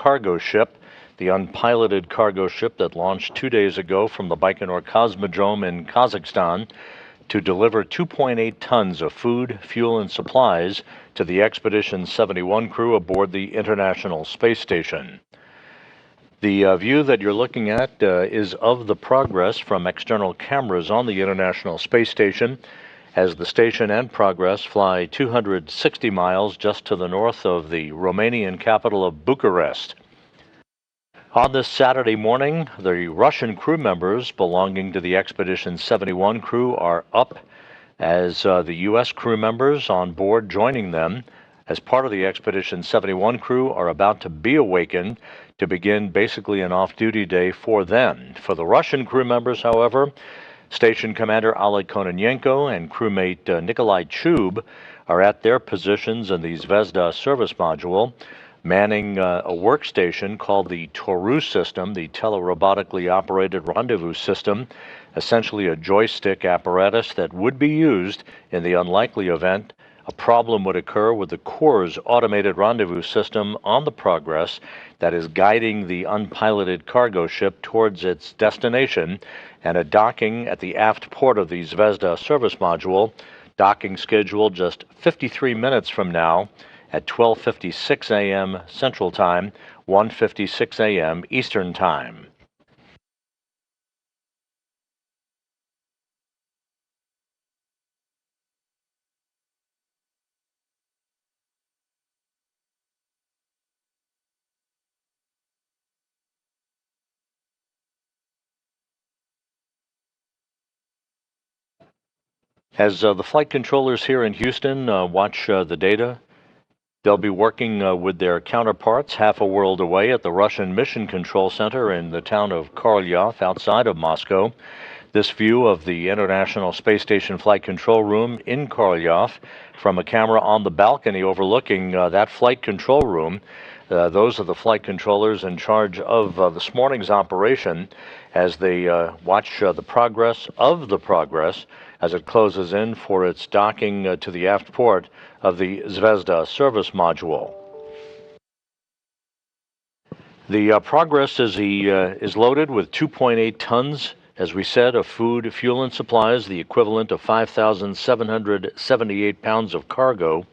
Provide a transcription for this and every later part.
cargo ship, the unpiloted cargo ship that launched 2 days ago from the Baikonur Cosmodrome in Kazakhstan to deliver 2.8 tons of food, fuel, and supplies to the Expedition 71 crew aboard the International Space Station. The view that you're looking at is of the progress from external cameras on the International Space Station as the station and Progress fly 260 miles just to the north of the Romanian capital of Bucharest. On this Saturday morning, the Russian crew members belonging to the Expedition 71 crew are up as the U.S. crew members on board joining them as part of the Expedition 71 crew are about to be awakened to begin basically an off-duty day for them. For the Russian crew members, however, Station Commander Oleg Kononenko and crewmate Nikolai Chub are at their positions in the Zvezda service module, manning a workstation called the Taurus system, the telerobotically operated rendezvous system, essentially a joystick apparatus that would be used in the unlikely event a problem would occur with the Corps' automated rendezvous system on the Progress that is guiding the unpiloted cargo ship towards its destination, and a docking at the aft port of the Zvezda service module, docking scheduled just 53 minutes from now at 12:56 a.m. Central Time, 1:56 a.m. Eastern Time. As the flight controllers here in Houston watch the data, they'll be working with their counterparts half a world away at the Russian Mission Control Center in the town of Korolyov outside of Moscow. This view of the International Space Station Flight Control Room in Korolyov from a camera on the balcony overlooking that flight control room. Those are the flight controllers in charge of this morning's operation as they watch the progress of the Progress as it closes in for its docking to the aft port of the Zvezda service module. The Progress is loaded with 2.8 tons, as we said, of food, fuel, and supplies, the equivalent of 5,778 pounds of cargo.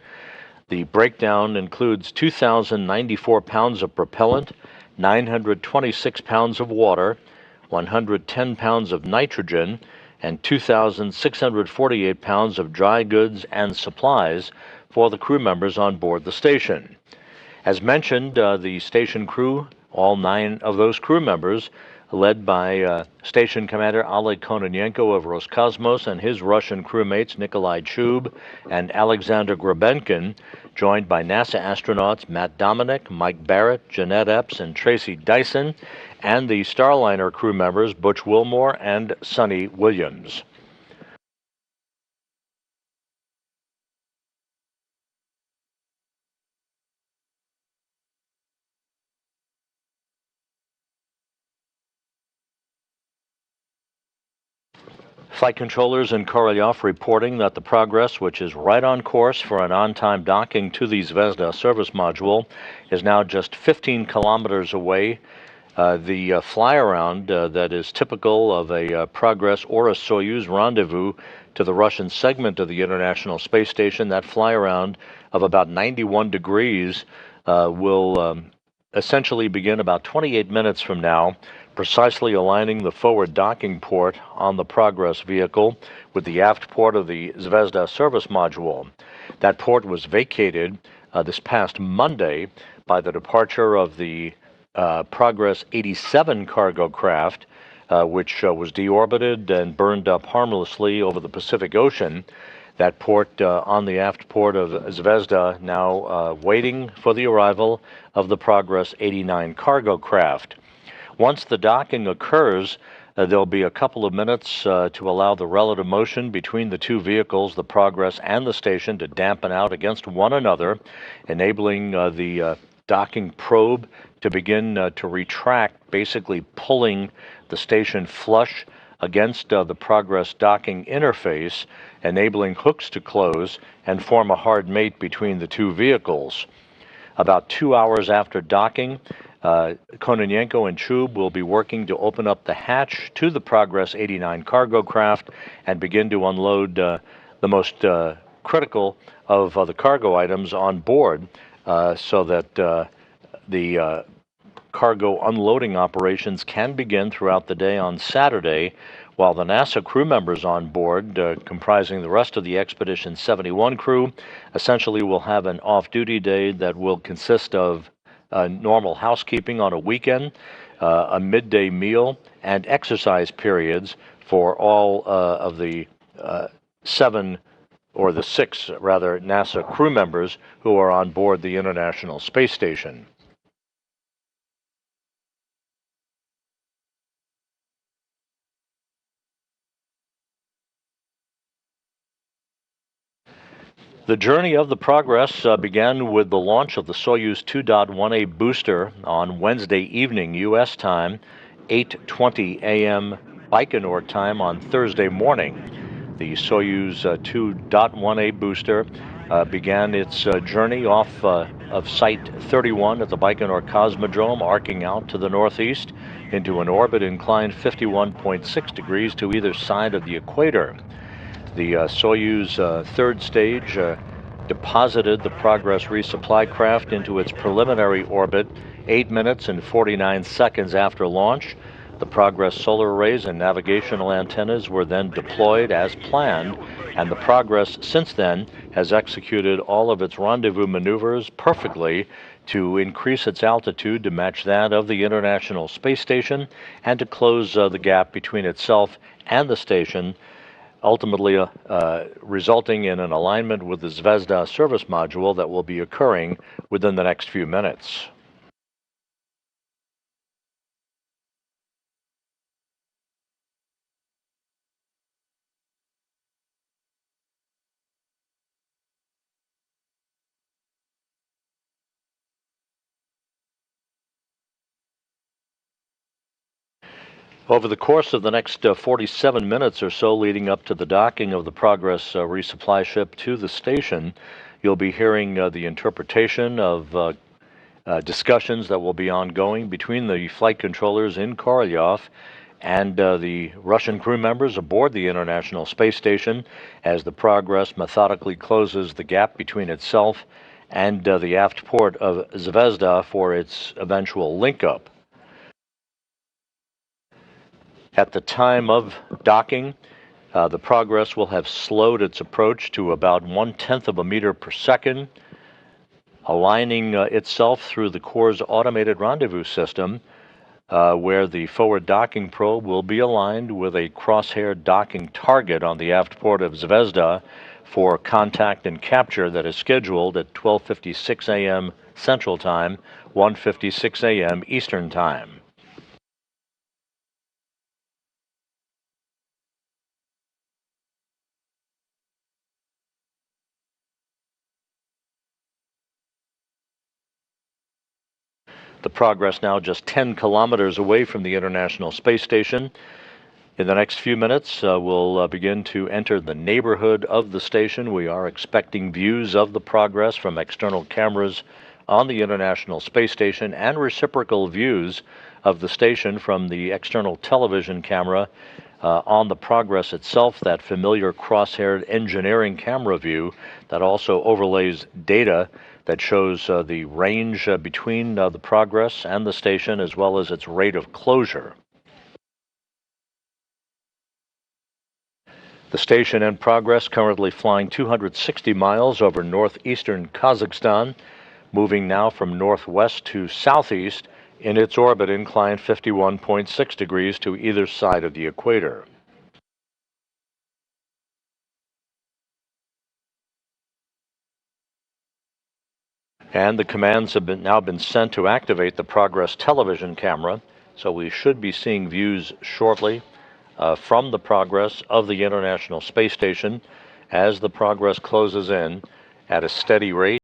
The breakdown includes 2,094 pounds of propellant, 926 pounds of water, 110 pounds of nitrogen, and 2,648 pounds of dry goods and supplies for the crew members on board the station. As mentioned, the station crew, all 9 of those crew members, led by Station Commander Oleg Kononenko of Roscosmos and his Russian crewmates Nikolai Chub and Alexander Grabenkin, joined by NASA astronauts Matt Dominic, Mike Barrett, Jeanette Epps, and Tracy Dyson, and the Starliner crew members Butch Wilmore and Sonny Williams. Flight controllers in Korolyov reporting that the Progress, which is right on course for an on-time docking to the Zvezda service module, is now just 15 kilometers away. The fly-around that is typical of a Progress or a Soyuz rendezvous to the Russian segment of the International Space Station, that fly-around of about 91 degrees will essentially begin about 28 minutes from now, precisely aligning the forward docking port on the Progress vehicle with the aft port of the Zvezda service module. That port was vacated this past Monday by the departure of the Progress 87 cargo craft, which was deorbited and burned up harmlessly over the Pacific Ocean. That port on the aft port of Zvezda now waiting for the arrival of the Progress 89 cargo craft. Once the docking occurs, there'll be a couple of minutes to allow the relative motion between the two vehicles, the Progress and the station, to dampen out against one another, enabling the docking probe to begin to retract, basically pulling the station flush against the Progress docking interface, enabling hooks to close and form a hard mate between the two vehicles. About 2 hours after docking, Kononenko and Chub will be working to open up the hatch to the Progress 89 cargo craft and begin to unload the most critical of the cargo items on board so that the cargo unloading operations can begin throughout the day on Saturday, while the NASA crew members on board, comprising the rest of the Expedition 71 crew, essentially will have an off-duty day that will consist of normal housekeeping on a weekend, a midday meal, and exercise periods for all of the six NASA crew members who are on board the International Space Station. The journey of the Progress began with the launch of the Soyuz 2.1A booster on Wednesday evening U.S. time, 8:20 a.m. Baikonur time on Thursday morning. The Soyuz 2.1A booster began its journey off of Site 31 at the Baikonur Cosmodrome, arcing out to the northeast into an orbit inclined 51.6 degrees to either side of the equator. The Soyuz third stage deposited the Progress resupply craft into its preliminary orbit 8 minutes and 49 seconds after launch. The Progress solar arrays and navigational antennas were then deployed as planned, and the Progress since then has executed all of its rendezvous maneuvers perfectly to increase its altitude to match that of the International Space Station and to close the gap between itself and the station, ultimately resulting in an alignment with the Zvezda service module that will be occurring within the next few minutes. Over the course of the next 47 minutes or so leading up to the docking of the Progress resupply ship to the station, you'll be hearing the interpretation of discussions that will be ongoing between the flight controllers in Korolyov and the Russian crew members aboard the International Space Station as the Progress methodically closes the gap between itself and the aft port of Zvezda for its eventual link-up. At the time of docking, the Progress will have slowed its approach to about 1/10 of a meter per second, aligning itself through the Corps' automated rendezvous system, where the forward docking probe will be aligned with a crosshair docking target on the aft port of Zvezda for contact and capture that is scheduled at 12:56 a.m. Central Time, 1:56 a.m. Eastern Time. The Progress now just 10 kilometers away from the International Space Station. In the next few minutes, we'll begin to enter the neighborhood of the station. We are expecting views of the Progress from external cameras on the International Space Station and reciprocal views of the station from the external television camera on the Progress itself, that familiar cross-haired engineering camera view that also overlays data that shows the range between the Progress and the station as well as its rate of closure. The station and Progress currently flying 260 miles over northeastern Kazakhstan, moving now from northwest to southeast in its orbit inclined 51.6 degrees to either side of the equator. And the commands have now been sent to activate the Progress television camera, so we should be seeing views shortly from the Progress of the International Space Station as the Progress closes in at a steady rate.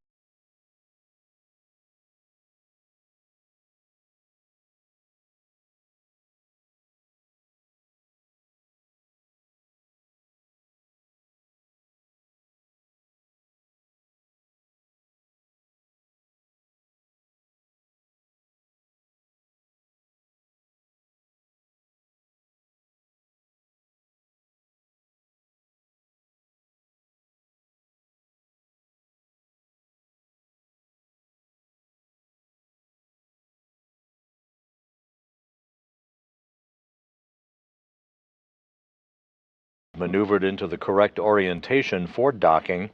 maneuvered into the correct orientation for docking.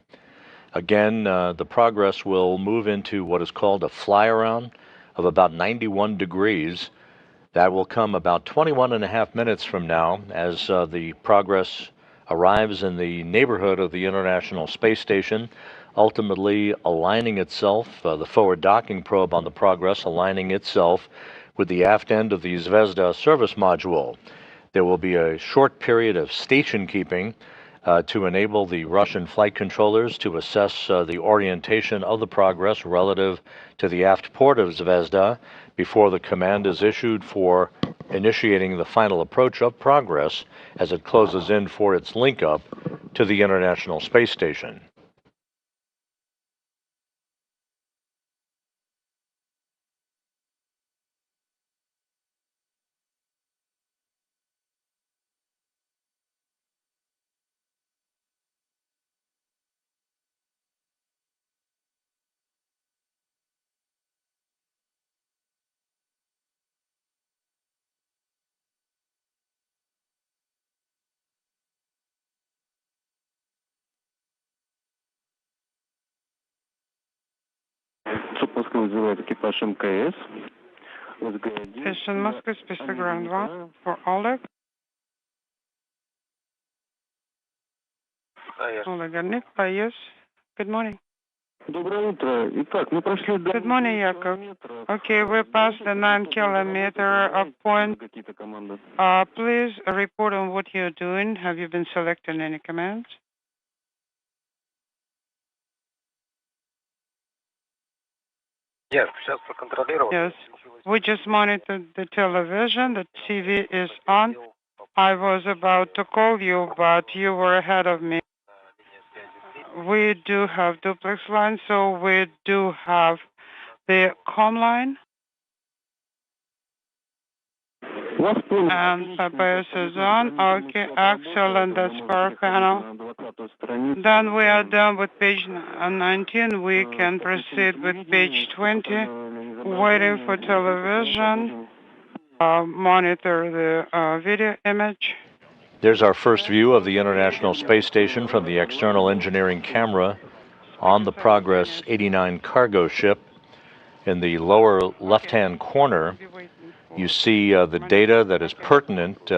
Again, the Progress will move into what is called a fly around of about 91 degrees. That will come about 21.5 minutes from now as the Progress arrives in the neighborhood of the International Space Station, ultimately aligning itself, the forward docking probe on the Progress aligning itself with the aft end of the Zvezda service module. There will be a short period of station keeping to enable the Russian flight controllers to assess the orientation of the Progress relative to the aft port of Zvezda before the command is issued for initiating the final approach of Progress as it closes in for its link up to the International Space Station. Station Moscow, Space Ground 1 for Oleg. Oleg and Nick, yes. Good morning. Good morning, Yakov. Okay, we passed the 9-kilometer point. Please report on what you're doing. Have you been selecting any commands? Yes, we just monitored the television. The TV is on. I was about to call you, but you were ahead of me. We do have duplex line, so we do have the comm line. And Paphos is on. Okay, excellent. That's power panel. Then we are done with page 19. We can proceed with page 20. Waiting for television. Monitor the video image. There's our first view of the International Space Station from the external engineering camera on the Progress 89 cargo ship. In the lower left-hand corner, you see the data that is pertinent,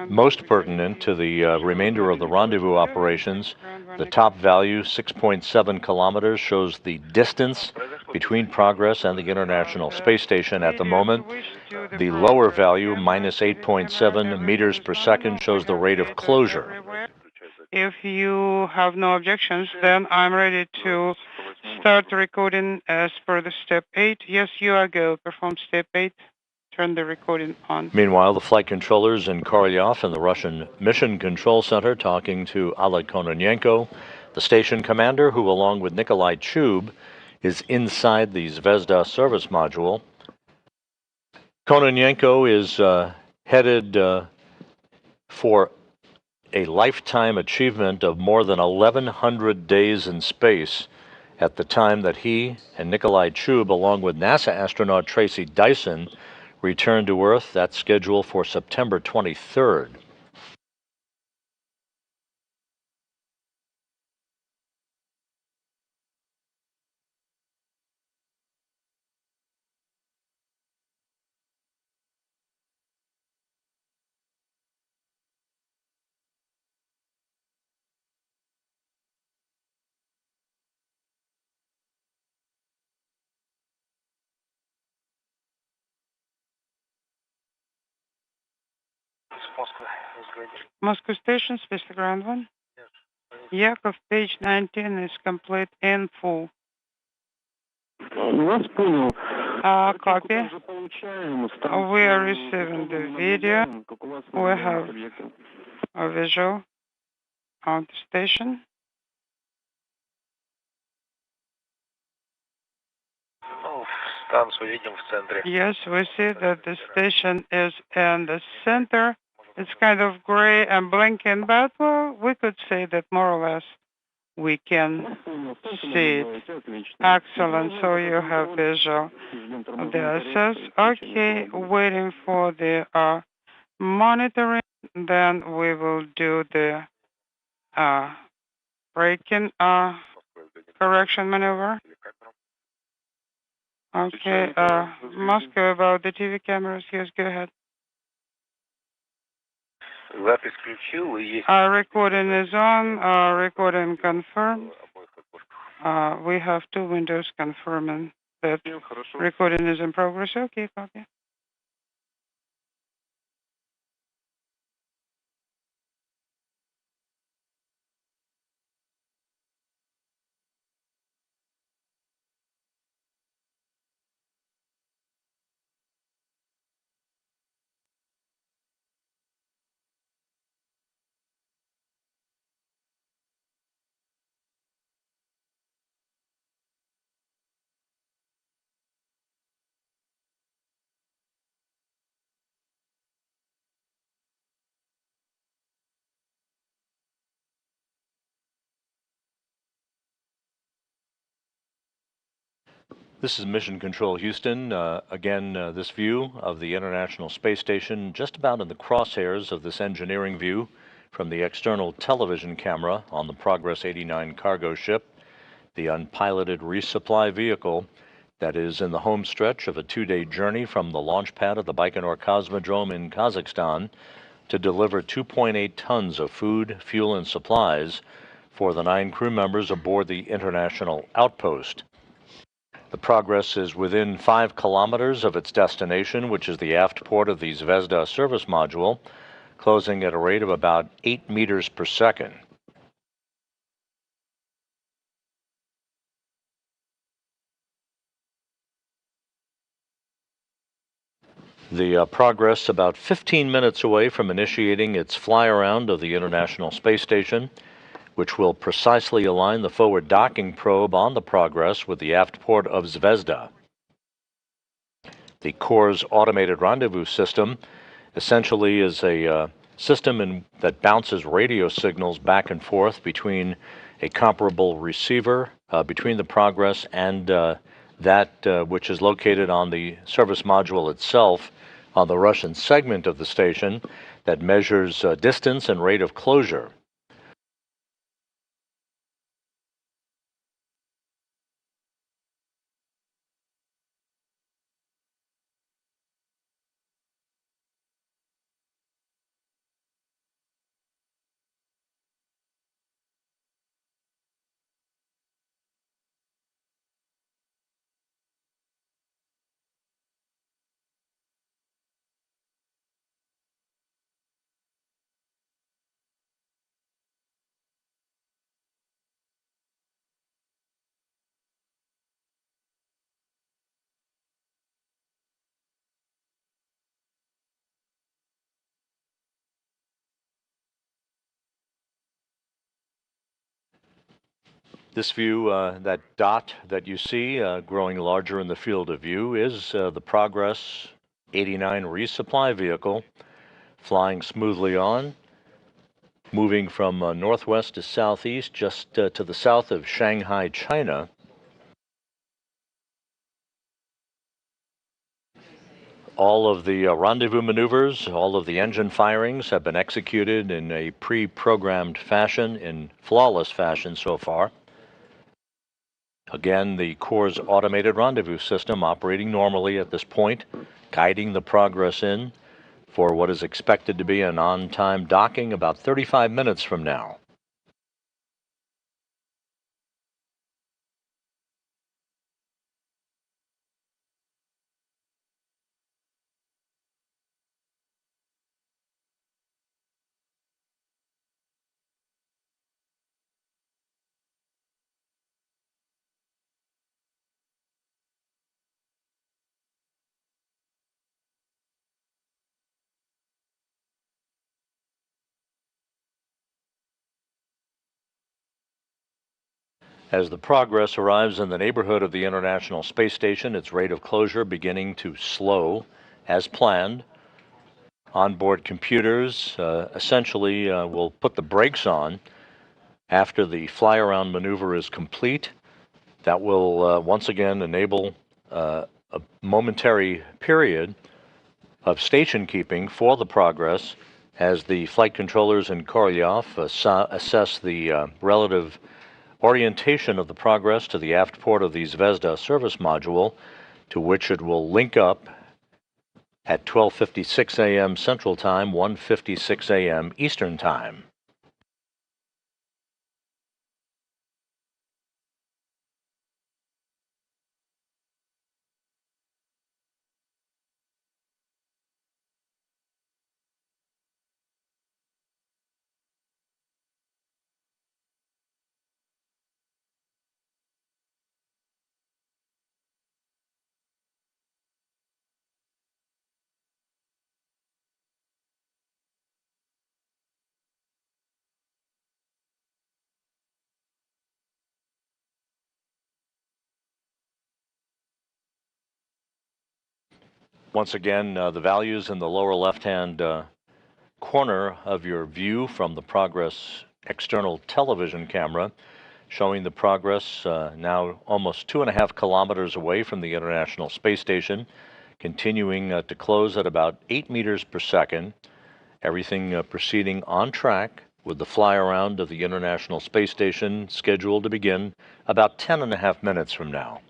most pertinent to the remainder of the rendezvous operations. The top value, 6.7 kilometers, shows the distance between Progress and the International Space Station at the moment. The lower value, minus 8.7 meters per second, shows the rate of closure. If you have no objections, then I'm ready to start recording as per the step 8. Yes, you are go. Perform step 8. Turn the recording on. Meanwhile, the flight controllers in Korolyov and the Russian Mission Control Center talking to Oleg Kononenko, the station commander, who along with Nikolai Chub is inside the Zvezda service module. Kononenko is headed for a lifetime achievement of more than 1,100 days in space at the time that he and Nikolai Chub, along with NASA astronaut Tracy Dyson, return to Earth. That's scheduled for September 23rd. Moscow Station, Space Ground 1. Yakov, page 19 is complete and full. Copy. We are receiving the video. We have a visual on the station. Yes, we see that the station is in the center. It's kind of gray and blinking, but well, we could say that more or less we can see it. Excellent. So you have visual of the ISS. Okay, waiting for the monitoring Then we will do the braking correction maneuver. Okay, Moscow, about the TV cameras, yes, go ahead. Recording is on, recording confirmed. We have two windows confirming that recording is in progress. Okay, copy. This is Mission Control Houston. Again, this view of the International Space Station just about in the crosshairs of this engineering view from the external television camera on the Progress 89 cargo ship, the unpiloted resupply vehicle that is in the home stretch of a 2-day journey from the launch pad of the Baikonur Cosmodrome in Kazakhstan to deliver 2.8 tons of food, fuel, and supplies for the 9 crew members aboard the International Outpost. The Progress is within 5 kilometers of its destination, which is the aft port of the Zvezda service module, closing at a rate of about 8 meters per second. The Progress about 15 minutes away from initiating its fly-around of the International Space Station, which will precisely align the forward docking probe on the Progress with the aft port of Zvezda. The Core's automated rendezvous system essentially is a system that bounces radio signals back and forth between a comparable receiver between the Progress and that which is located on the service module itself on the Russian segment of the station that measures distance and rate of closure. This view, that dot that you see growing larger in the field of view is the Progress 89 resupply vehicle flying smoothly on, moving from northwest to southeast just to the south of Shanghai, China. All of the rendezvous maneuvers, all of the engine firings have been executed in a pre-programmed fashion, in flawless fashion so far. Again, the Core's automated rendezvous system operating normally at this point, guiding the Progress in for what is expected to be an on-time docking about 35 minutes from now. As the Progress arrives in the neighborhood of the International Space Station, its rate of closure beginning to slow as planned. Onboard computers essentially will put the brakes on after the fly-around maneuver is complete. That will once again enable a momentary period of station keeping for the Progress As the flight controllers in Korolyov assess the relative orientation of the Progress to the aft port of the Zvezda service module, to which it will link up at 12:56 a.m. Central Time, 1:56 a.m. Eastern Time. Once again, the values in the lower left-hand corner of your view from the Progress external television camera, showing the Progress now almost 2.5 kilometers away from the International Space Station, continuing to close at about 8 meters per second. Everything proceeding on track, with the fly around of the International Space Station scheduled to begin about 10.5 minutes from now.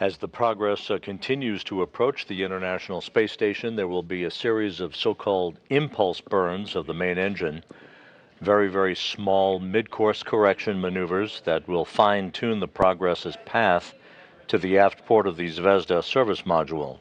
As the Progress continues to approach the International Space Station, there will be a series of so-called impulse burns of the main engine, very, very small mid-course correction maneuvers that will fine-tune the Progress's path to the aft port of the Zvezda service module.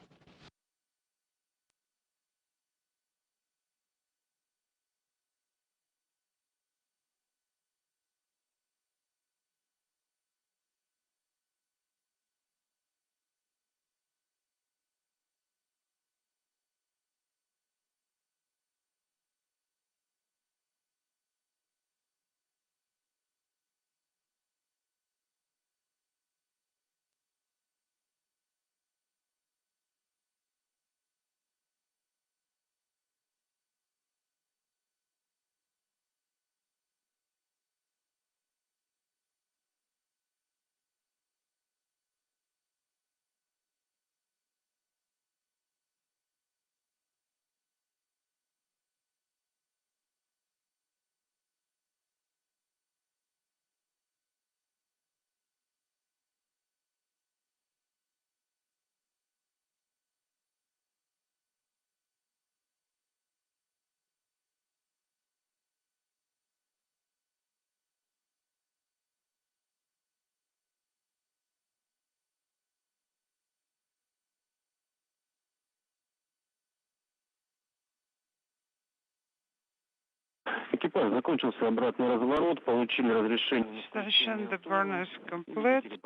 Экипаж закончился обратный разворот, получили разрешение. Station, the burn is complete.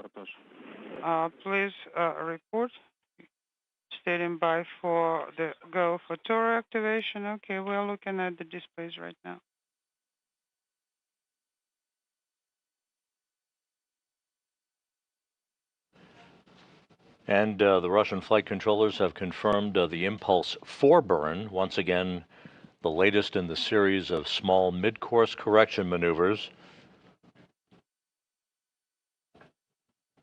Please report. Standing by for the go for tour activation. Okay, we're looking at the displays right now. And the Russian flight controllers have confirmed the Impulse 4 burn, once again the latest in the series of small mid-course correction maneuvers.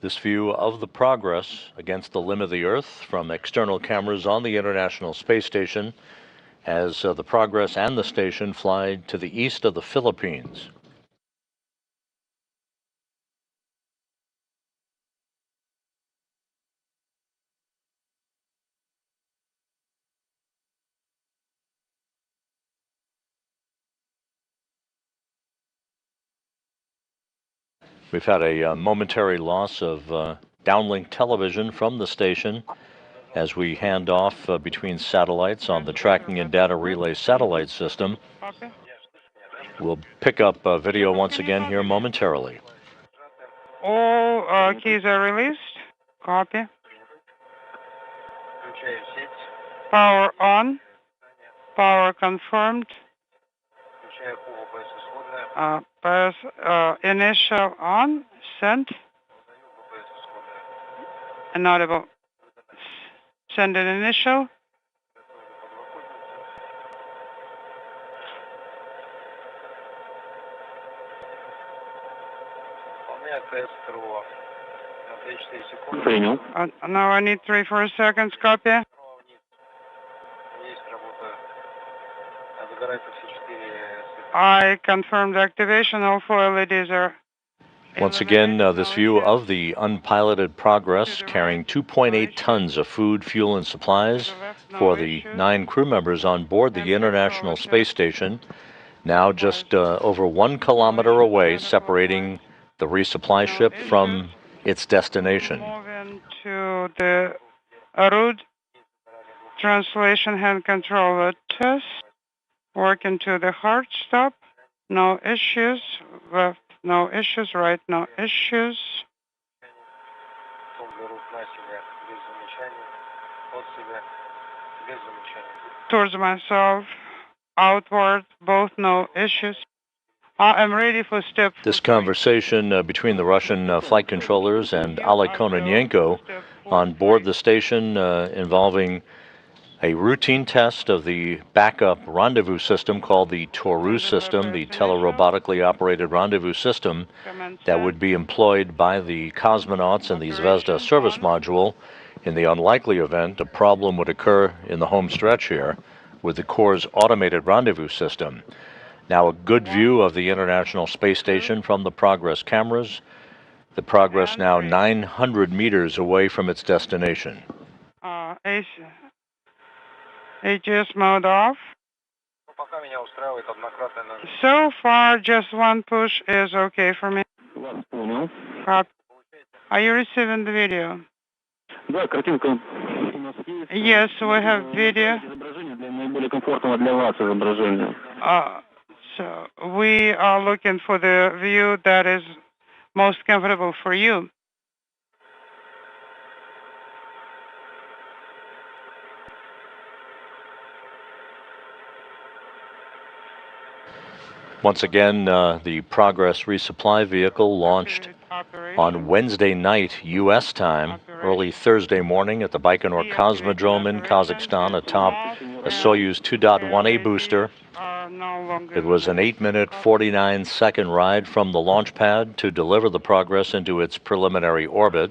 This view of the Progress against the limb of the Earth from external cameras on the International Space Station, as the Progress and the station fly to the east of the Philippines. We've had a momentary loss of downlink television from the station as we hand off between satellites on the tracking and data relay satellite system. Copy. We'll pick up video once again here momentarily. All keys are released. Copy. Power on. Power confirmed. Press initial on. Sent. Inaudible. Send an initial. Принял. Now I need 3-4 seconds. Copy. I confirmed activation. All 4 LEDs are. Once again, this view of the unpiloted Progress carrying 2.8 tons of food, fuel, and supplies for the 9 crew members on board the International Space Station, now just over 1 kilometer away, separating the resupply ship from its destination. Moving to the route translation hand controller test. Working to the hard stop. No issues. Left, no issues. Right, no issues. Towards myself. Outward. Both no issues. I'm ready for step. This conversation between the Russian flight controllers and Oleg Kononenko on board the station involving a routine test of the backup rendezvous system called the Taurus system, the telerobotically operated rendezvous system that would be employed by the cosmonauts in the Zvezda service module in the unlikely event a problem would occur in the home stretch here with the Corps' automated rendezvous system. Now a good view of the International Space Station from the Progress cameras. The Progress now 900 meters away from its destination. AGS mode off. So far, just one push is okay for me. Вас понял. Are you receiving the video? Да, картинка у нас есть. Yes, we have video. Изображение для наиболее комфортного для вас изображения. So we are looking for the view that is most comfortable for you. Once again, the Progress resupply vehicle launched on Wednesday night U.S. time, early Thursday morning at the Baikonur Cosmodrome in Kazakhstan atop a Soyuz 2.1A booster. It was an 8-minute, 49-second ride from the launch pad to deliver the Progress into its preliminary orbit,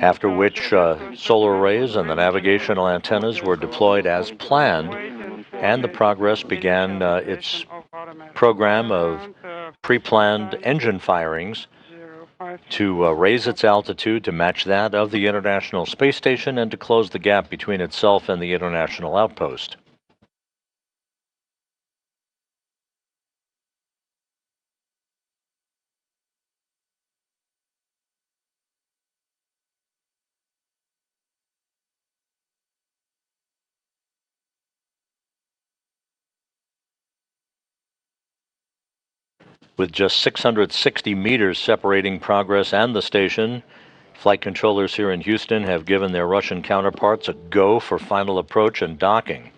after which solar arrays and the navigational antennas were deployed as planned, and the Progress began its program of pre-planned engine firings to raise its altitude to match that of the International Space Station and to close the gap between itself and the International Outpost. With just 660 meters separating Progress and the station, flight controllers here in Houston have given their Russian counterparts a go for final approach and docking.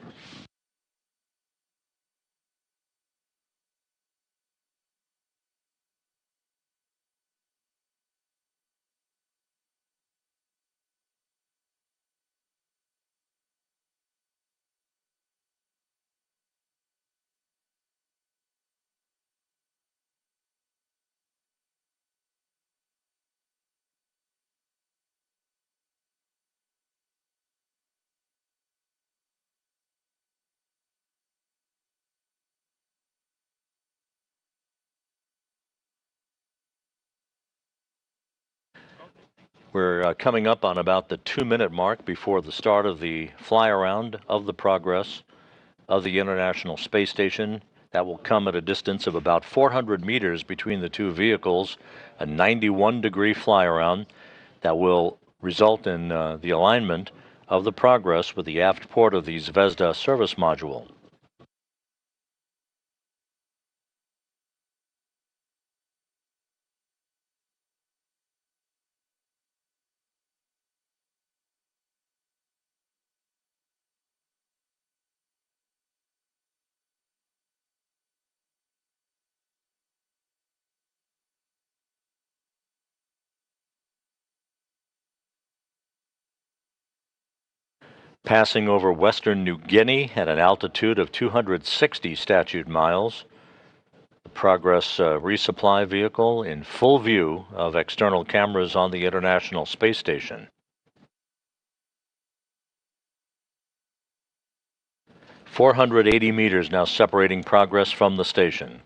We're coming up on about the 2-minute mark before the start of the fly-around of the Progress of the International Space Station. That will come at a distance of about 400 meters between the two vehicles, a 91-degree fly-around that will result in the alignment of the Progress with the aft port of the Zvezda service module. Passing over western New Guinea at an altitude of 260 statute miles, the Progress resupply vehicle in full view of external cameras on the International Space Station. 480 meters now separating Progress from the station.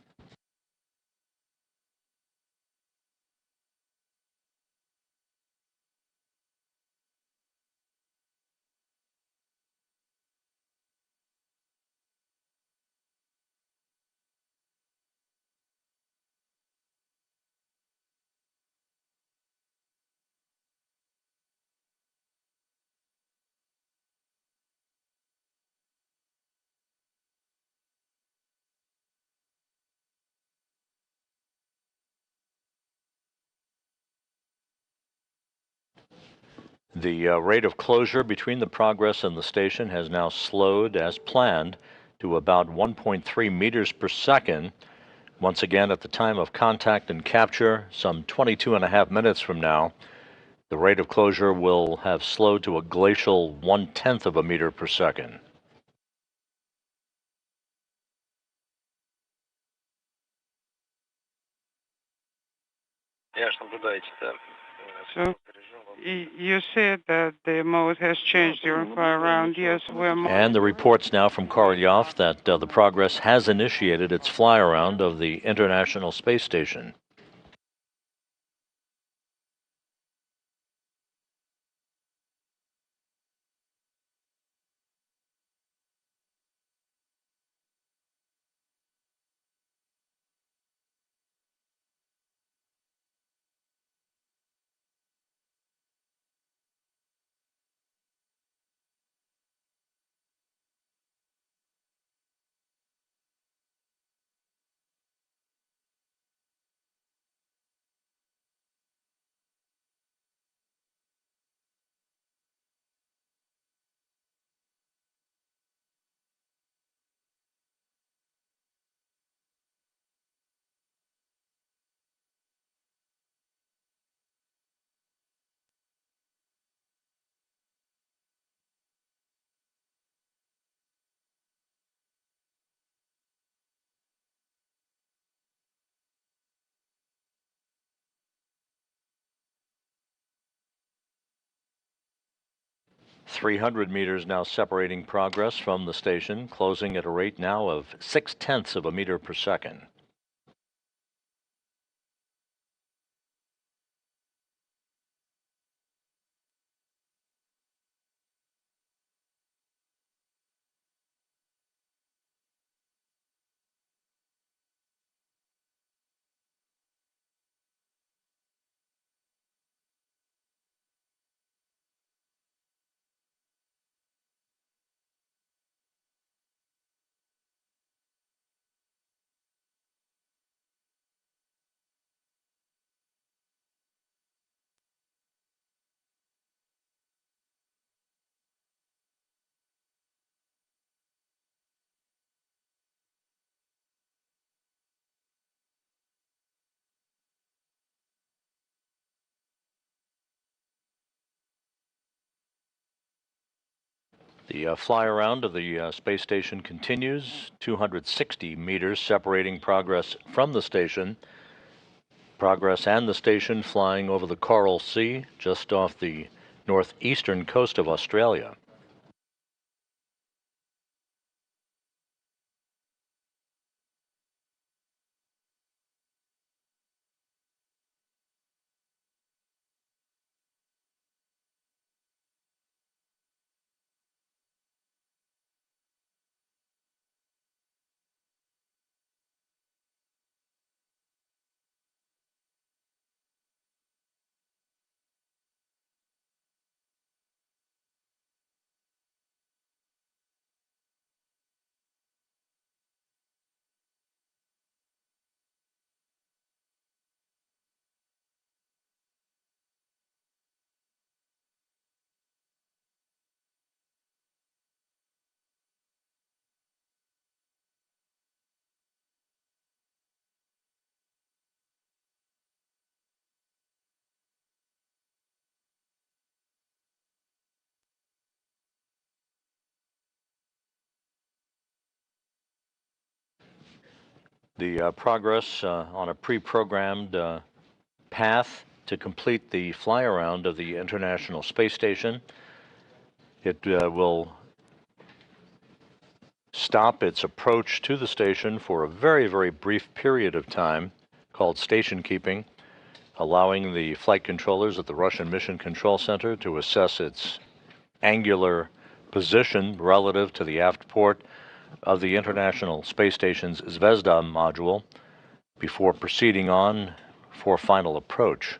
The rate of closure between the Progress and the station has now slowed as planned to about 1.3 meters per second. Once again, at the time of contact and capture, some 22.5 minutes from now, the rate of closure will have slowed to a glacial 1/10 of a meter per second. So you said that the mode has changed during fly around. Yes, and the reports now from Korolyov that the Progress has initiated its fly around of the International Space Station. .300 meters now separating Progress from the station, closing at a rate now of 0.6 of a meter per second. The fly around of the space station continues, 260 meters separating Progress from the station. Progress and the station flying over the Coral Sea, just off the northeastern coast of Australia. The progress on a pre-programmed path to complete the fly-around of the International Space Station. It will stop its approach to the station for a very, very brief period of time called station keeping, allowing the flight controllers at the Russian Mission Control Center to assess its angular position relative to the aft port of the International Space Station's Zvezda module before proceeding on for final approach.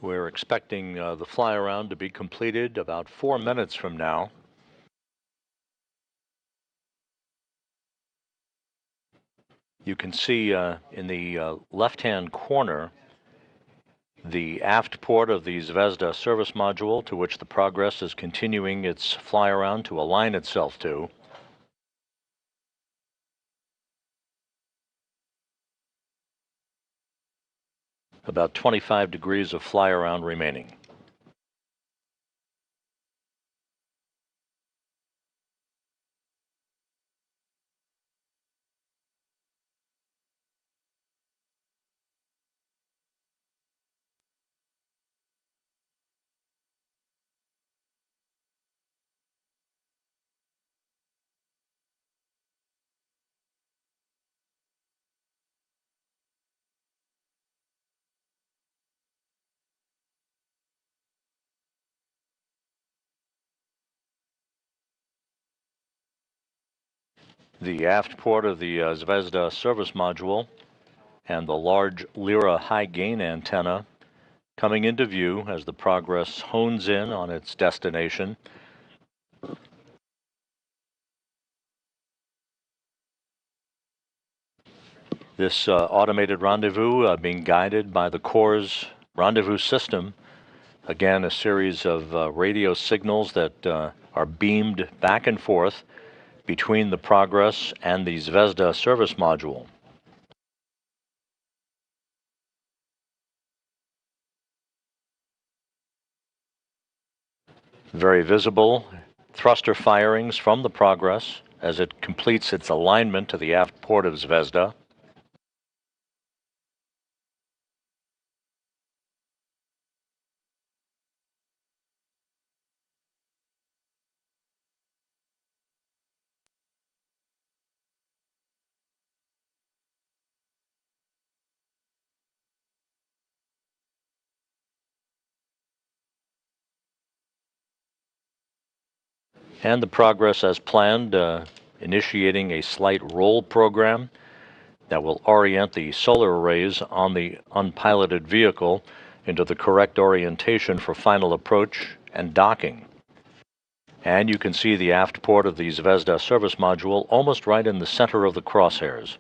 We're expecting the fly-around to be completed about 4 minutes from now. You can see in the left-hand corner the aft port of the Zvezda service module, to which the Progress is continuing its fly-around to align itself to. About 25 degrees of fly-around remaining. The aft port of the Zvezda service module and the large Lyra high gain antenna coming into view as the Progress hones in on its destination. This automated rendezvous being guided by the Corps' rendezvous system. Again, a series of radio signals that are beamed back and forth between the Progress and the Zvezda service module. Very visible thruster firings from the Progress as it completes its alignment to the aft port of Zvezda. And the Progress as planned, initiating a slight roll program that will orient the solar arrays on the unpiloted vehicle into the correct orientation for final approach and docking. And you can see the aft port of the Zvezda service module almost right in the center of the crosshairs.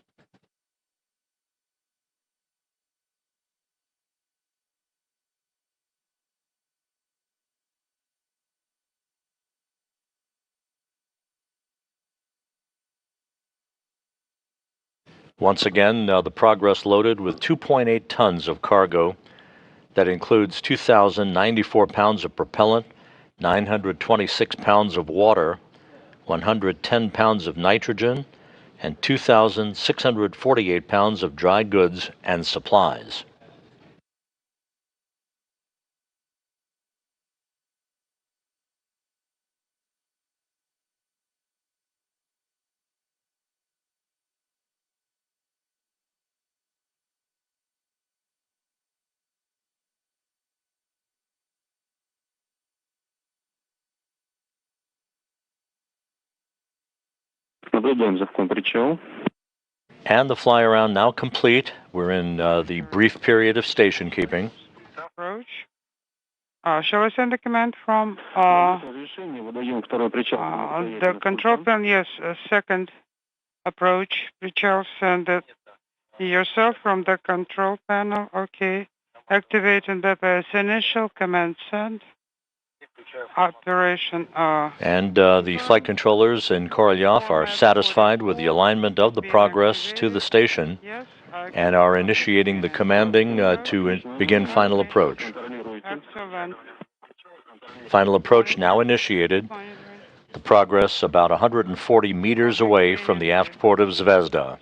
Once again, the Progress loaded with 2.8 tons of cargo. That includes 2,094 pounds of propellant, 926 pounds of water, 110 pounds of nitrogen, and 2,648 pounds of dry goods and supplies. Наблюдаем за вход причал. And the fly around now complete. We're in the brief period of station keeping. Approach. Shall I send a command from Разрешение, выдаем второй причал. the control panel? Yes, second approach. Причал, send it yourself from the control panel. Okay. Activating the initial command send. Operation. And the flight controllers in Korolyov are satisfied with the alignment of the Progress to the station and are initiating the commanding to begin final approach. Excellent. Final approach now initiated. The Progress about 140 meters away from the aft port of Zvezda.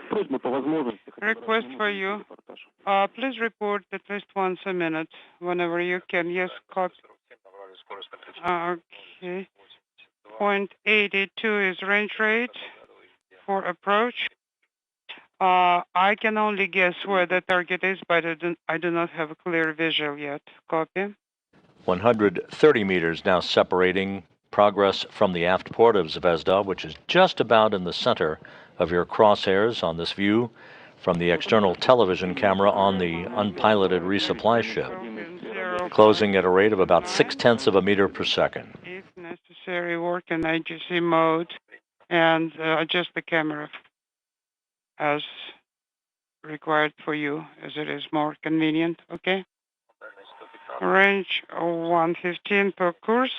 Просьба по возможности. Request for you. Please report at least once a minute, whenever you can. Yes, copy. Okay. 0.82 is range rate for approach. I can only guess where the target is, but I do not have a clear visual yet. Copy. 130 meters now separating Progress from the aft port of Zvezda, which is just about in the center of your crosshairs on this view from the external television camera on the unpiloted resupply ship, closing at a rate of about 0.6 of a meter per second. If necessary, work in IGC mode and adjust the camera as required for you, as it is more convenient, okay? Range 115 per course.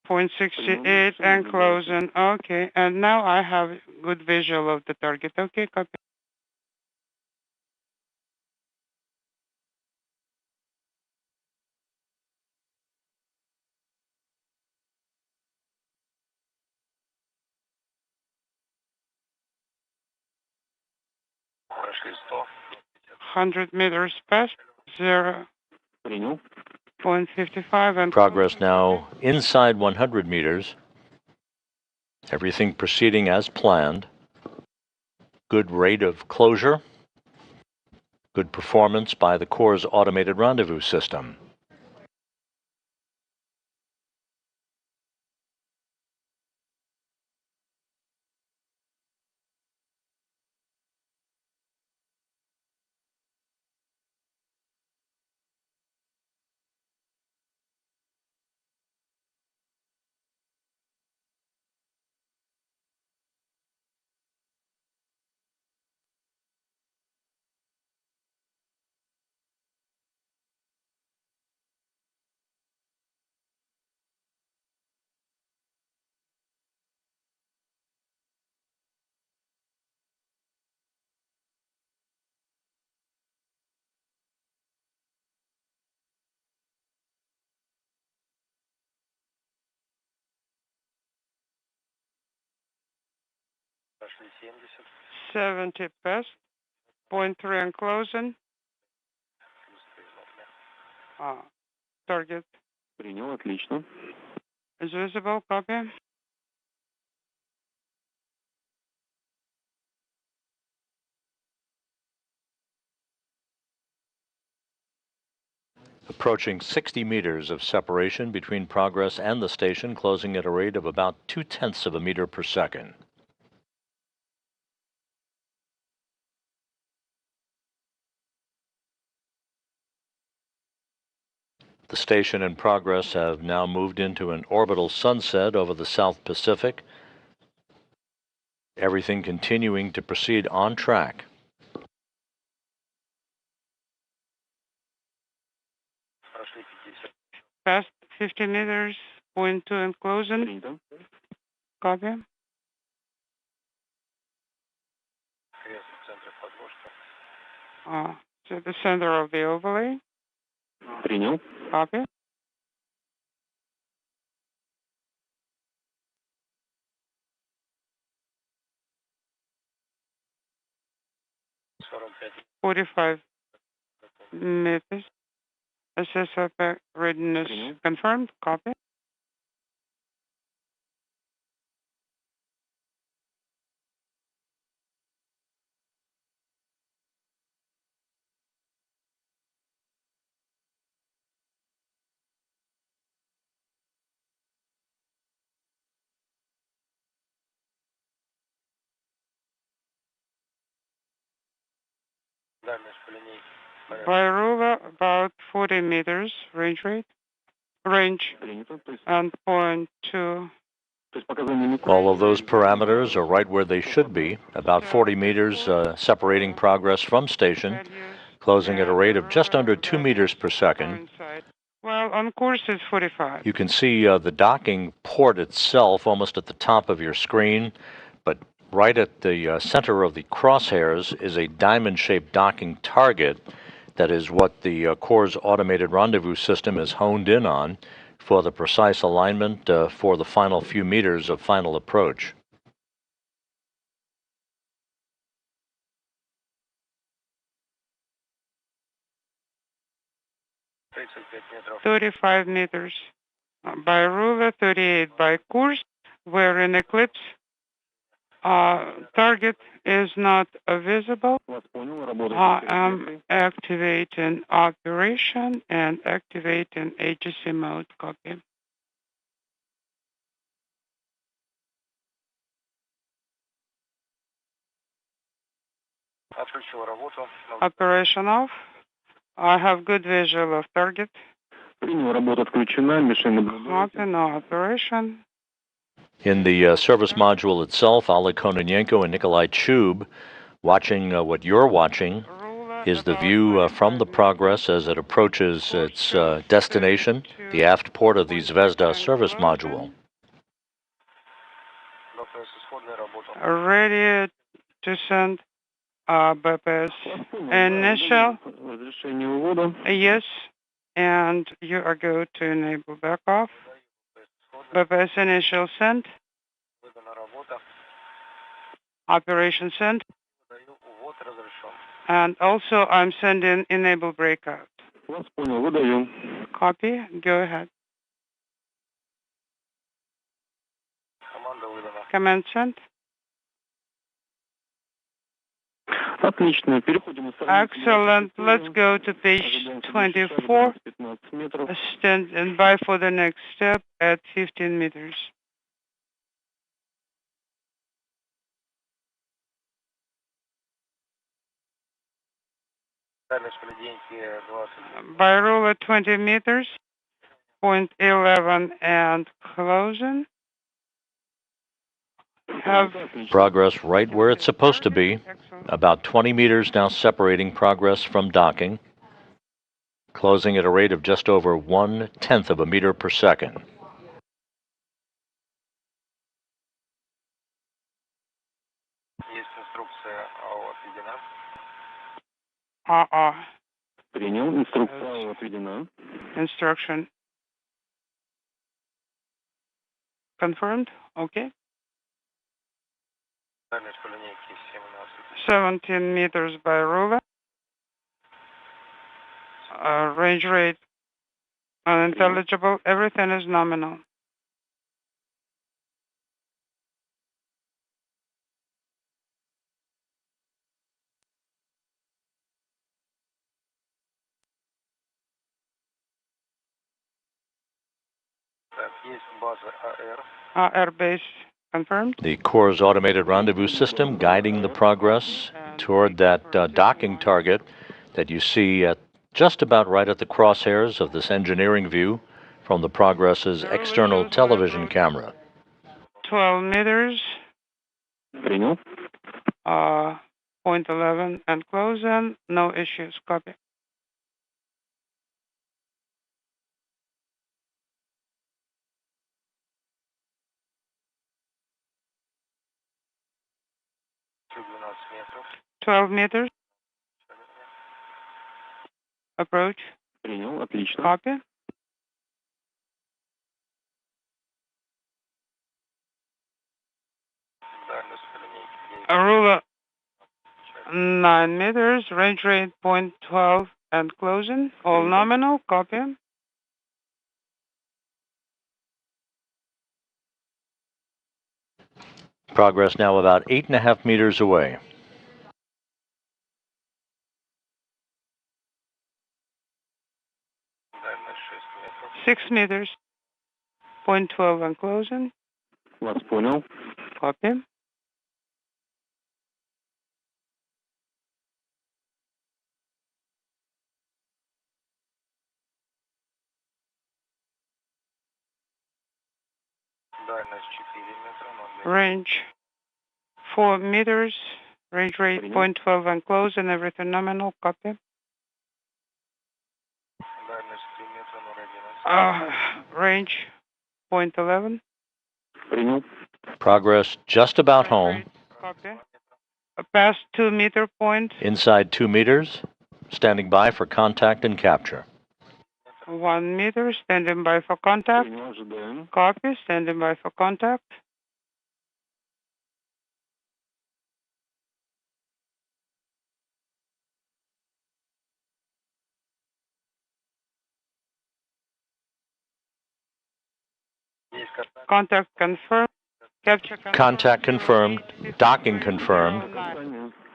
0.68 and closing. Okay, and now I have good visual of the target. Okay, copy. Прошли 100. 100 meters past, 0.55 and Progress now inside 100 meters. Everything proceeding as planned. Good rate of closure. Good performance by the Corps' automated rendezvous system. Прошли 70. 70 past, 0.3 and closing. Target Принял, отлично. is visible, copy. Approaching 60 meters of separation between Progress and the station, closing at a rate of about 0.2 of a meter per second. The station and Progress have now moved into an orbital sunset over the South Pacific. Everything continuing to proceed on track. Прошли 50. Past 50 meters, 0.2 and closing, Принято. copy. Крест в центре подложки. to the center of the overlay. Принял. Copy. $45 meters. Assess readiness confirmed. Copy. By ruler, about 40 meters range Принято. То есть, and point two. All of those parameters are right where they should be, about 40 meters separating progress from station, closing at a rate of just under 2 meters per second. Well, on course it's 45. You can see the docking port itself almost at the top of your screen, but right at the center of the crosshairs is a diamond-shaped docking target. That is what the Corps' automated rendezvous system is honed in on for the precise alignment for the final few meters of final approach. $35 meters by ruler, 38 by course. We're in eclipse. Target is not visible. Вас понял. Работает. I am activating operation and activating AGC mode. Copy. Operation off. I have good visual of target. Принял. Работа отключена. Мишень наблюдается. Copy, no operation. In the service module itself, Oleg Kononenko and Nikolai Chub, watching what you're watching, is the view from the Progress as it approaches its destination, the aft port of the Zvezda service module. Ready to send BPS initial. Разрешение увода. Yes, and you are going to enable back off. BPS initial sent. Operation sent. And also I'm sending enable breakout. Вас понял. Выдаю. Copy. Go ahead. Command sent. Отлично. Переходим. Excellent. Let's go to page 24. 15 метров. Stand by for the next step at 15 meters. By ruler 20 meters, point 11 and closing. Have Progress right where it's supposed to be, about 20 meters now separating Progress from docking, closing at a rate of just over 1/10 of a meter per second. Принял. Инструкция отведена. Instruction confirmed. Okay. 17 meters by ruler. Range rate unintelligible. Everything is nominal. Air base confirmed. The Corps' automated rendezvous system guiding the Progress toward that docking target that you see at just about right at the crosshairs of this engineering view from the Progress's external television camera. 12 meters. Принял. Point 11 and closing. No issues. Copy. $12 meters. Approach. Принял, отлично. Copy. Ruler 9 meters, range rate 0.12 and closing. All nominal. Copy. Progress now about 8.5 meters away. Six meters, 0.12 and closing. Вас понял. Copy. Range 4 meters, range rate 0.12 and closing. Everything nominal. Copy. Range 0.11. Принял. Progress just about home. Copy. Past 2 meter point. Inside 2 meters. Standing by for contact and capture. 1 meter, standing by for contact. Принял, ожидаем. Copy, standing by for contact. Contact confirmed. Capture confirmed. Contact confirmed. Docking confirmed.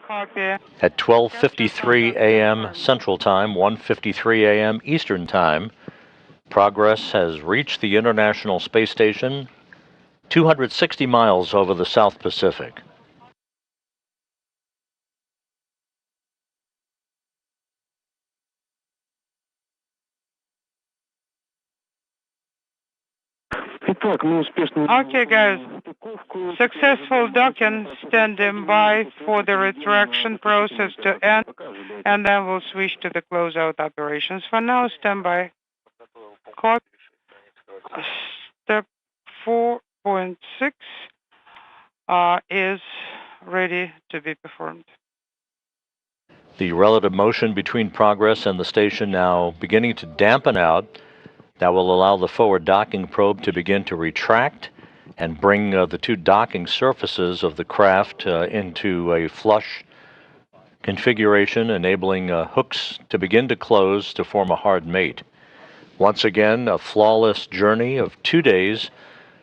Copy. At 12:53 a.m. Central Time, 1:53 a.m. Eastern Time, Progress has reached the International Space Station 260 miles over the South Pacific. Okay, guys. Successful docking, standing by for the retraction process to end, and then we'll switch to the closeout operations. For now, stand by. Copy. Step 4.6 is ready to be performed. The relative motion between Progress and the station now beginning to dampen out. That will allow the forward docking probe to begin to retract and bring the two docking surfaces of the craft into a flush configuration, enabling hooks to begin to close to form a hard mate. Once again, a flawless journey of 2 days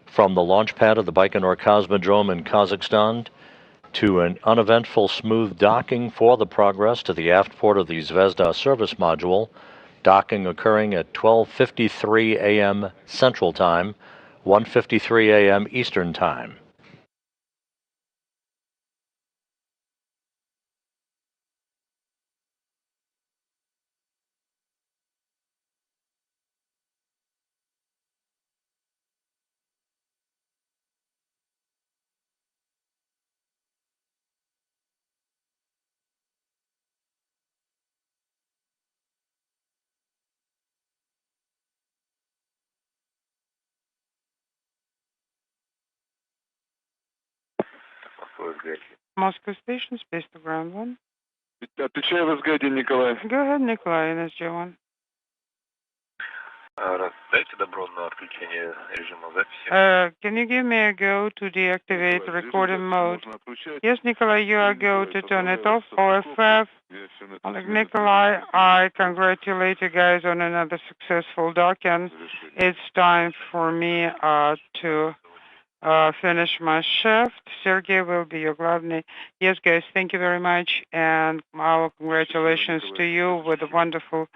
from the launch pad of the Baikonur Cosmodrome in Kazakhstan to an uneventful smooth docking for the Progress to the aft port of the Zvezda service module. Docking occurring at 12:53 a.m. Central Time, 1:53 a.m. Eastern Time. Moscow Station, space to ground 1. Отвечаю вас, Гадин Николай. Go ahead, Nikolai, NSG1. Дайте добро на отключение режима записи. Can you give me a go to deactivate recording mode? Yes, Nikolai, you are go to turn it off. OFF. Nikolai, I congratulate you guys on another successful docking. It's time for me to finish my shift. Sergey will be your glavny. Yes, guys, thank you very much, and our congratulations to you with the wonderful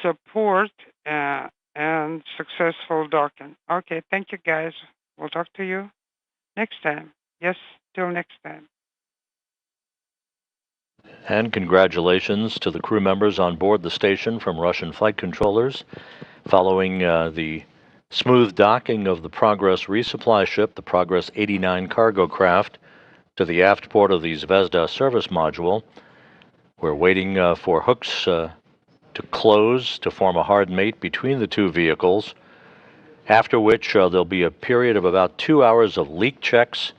support and successful docking. Okay, thank you, guys. We'll talk to you next time. Yes, till next time. And congratulations to the crew members on board the station from Russian flight controllers. Following the smooth docking of the Progress resupply ship, the Progress 89 cargo craft, to the aft port of the Zvezda service module, we're waiting for hooks to close to form a hard mate between the two vehicles, after which there'll be a period of about 2 hours of leak checks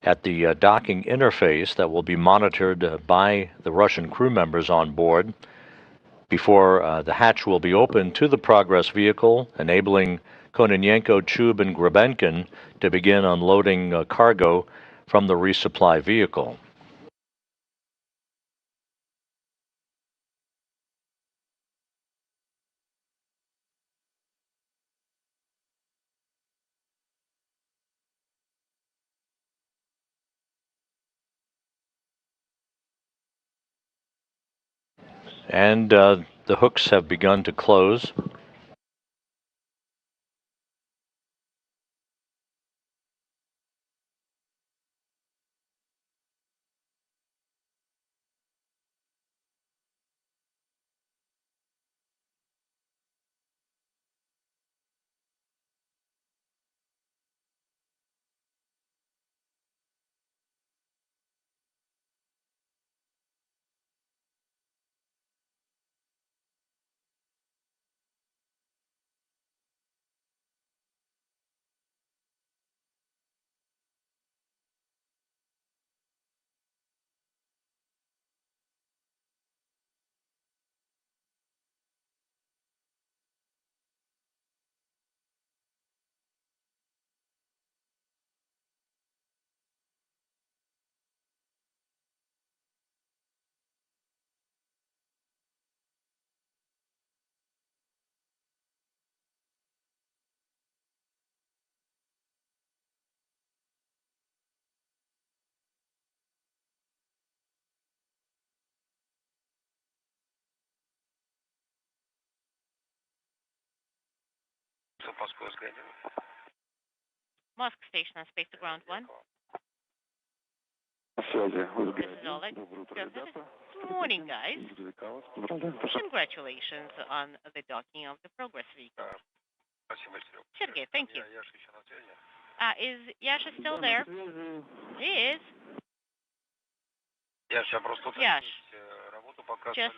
at the docking interface that will be monitored by the Russian crew members on board. before the hatch will be opened to the Progress vehicle, enabling Kononenko, Chub, and Grebenkin to begin unloading cargo from the resupply vehicle. And the hooks have begun to close. Mosque Station on Space to Ground 1. This is Oleg. Good morning, guys. Congratulations on the docking of the Progress vehicle. Sergey, thank you. Is Yasha still there? He is. Yash, just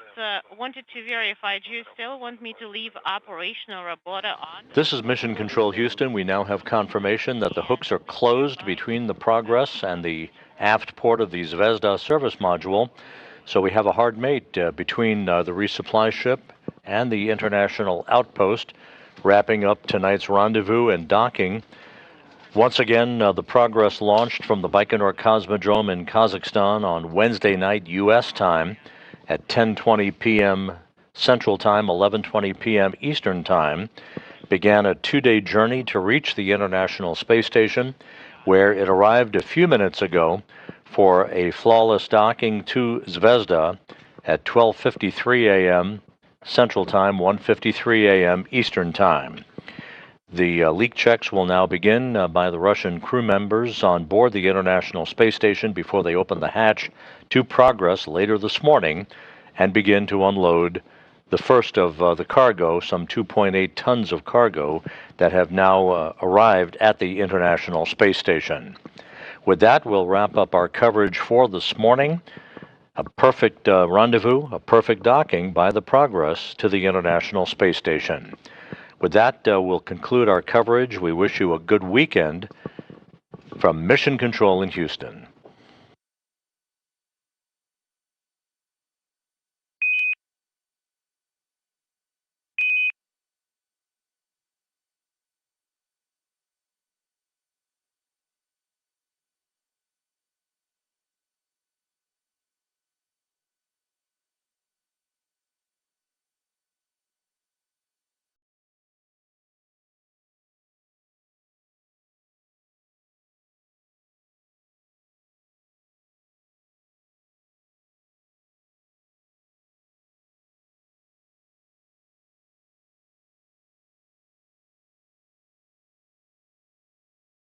wanted to verify, do you still want me to leave operational Robota on? This is Mission Control Houston. We now have confirmation that the hooks are closed between the Progress and the aft port of the Zvezda service module. So we have a hard mate between the resupply ship and the international outpost, wrapping up tonight's rendezvous and docking. Once again, the Progress launched from the Baikonur Cosmodrome in Kazakhstan on Wednesday night U.S. time at 10:20 p.m. Central Time, 11:20 p.m. Eastern Time, began a two-day journey to reach the International Space Station, where it arrived a few minutes ago for a flawless docking to Zvezda at 12:53 a.m. Central Time, 1:53 a.m. Eastern Time. The leak checks will now begin by the Russian crew members on board the International Space Station before they open the hatch to Progress later this morning and begin to unload the first of the cargo, some 2.8 tons of cargo that have now arrived at the International Space Station. With that, we'll wrap up our coverage for this morning. A perfect rendezvous, a perfect docking by the Progress to the International Space Station. With that, we'll conclude our coverage. We wish you a good weekend from Mission Control in Houston.